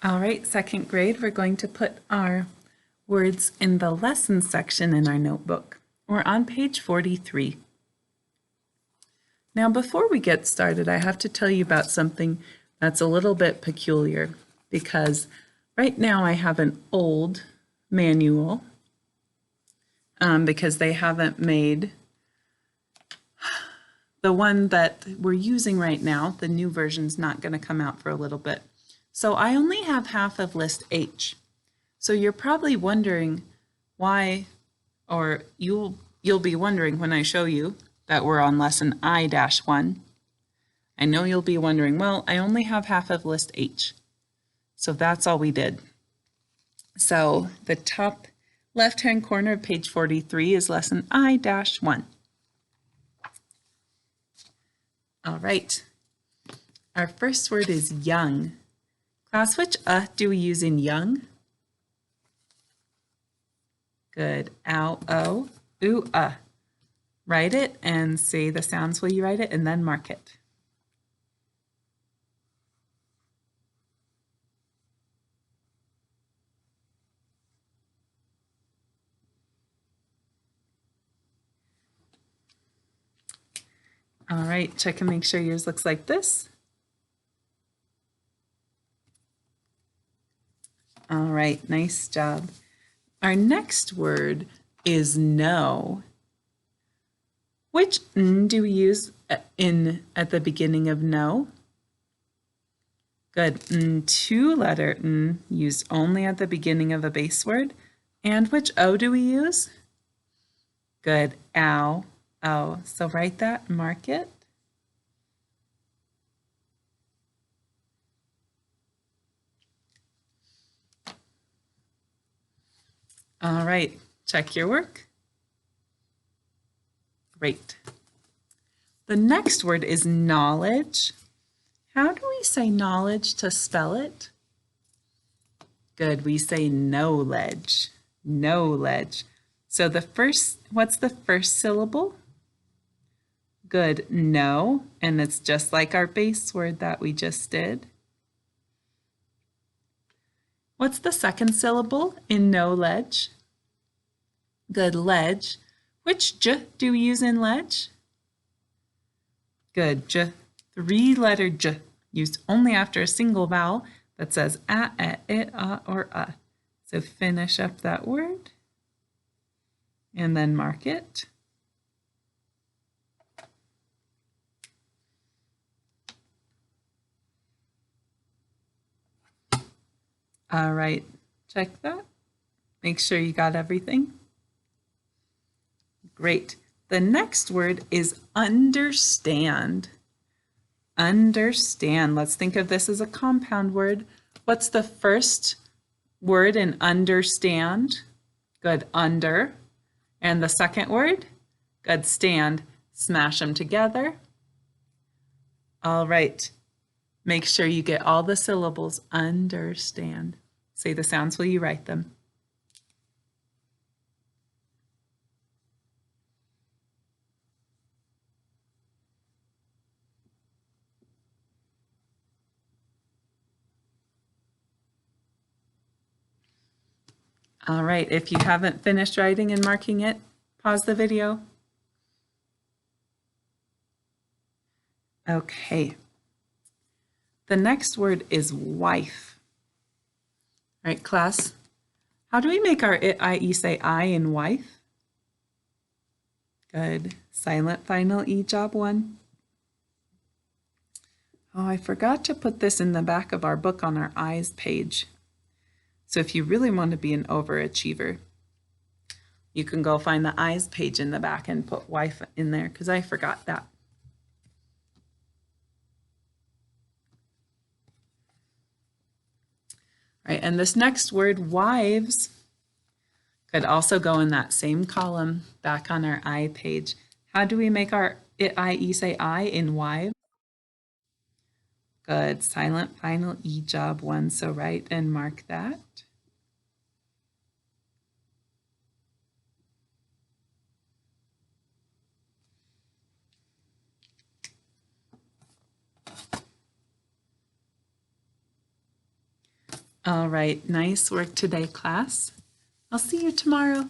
All right, second grade, we're going to put our words in the lesson section in our notebook. We're on page 43. Now, before we get started, I have to tell you about something that's a little bit peculiar because right now I have an old manual because they haven't made the one that we're using right now. The new version's not going to come out for a little bit. So I only have half of list H. So you're probably wondering why, or you'll be wondering when I show you that we're on lesson I-1. I know you'll be wondering, well, I only have half of list H. So that's all we did. So the top left-hand corner of page 43 is lesson I-1. All right. Our first word is young. Class, which do we use in young? Good. Ow, oh, ooh, Write it and say the sounds while you write it and then mark it. All right, check and make sure yours looks like this. All right, nice job. Our next word is no. Which n do we use at the beginning of no? Good. Two-letter n used only at the beginning of a base word. And which o do we use? Good. Ow, oh. So write that, mark it. All right, check your work. Great. The next word is knowledge. How do we say knowledge to spell it? Good, we say knowledge, knowledge. So what's the first syllable? Good, no, and it's just like our base word that we just did. What's the second syllable in knowledge? Good, ledge. Which j do we use in ledge? Good, j, three-letter j, used only after a single vowel that says a, it, or a. So finish up that word and then mark it. All right, check that. Make sure you got everything. Great. The next word is understand. Understand. Let's think of this as a compound word. What's the first word in understand? Good, under. And the second word? Good, stand. Smash them together. All right. Make sure you get all the syllables. Understand. Say the sounds while you write them. All right, if you haven't finished writing and marking it, pause the video. Okay. The next word is wife. All right, class, how do we make our it, I, e, say I in wife? Good. Silent final E job 1. Oh, I forgot to put this in the back of our book on our eyes page. So if you really want to be an overachiever, you can go find the eyes page in the back and put wife in there because I forgot that. All right, and this next word, wives, could also go in that same column back on our I page. How do we make our it, I, e, say I in wives? Good. Silent final E job 1. So write and mark that. All right, nice work today, class. I'll see you tomorrow.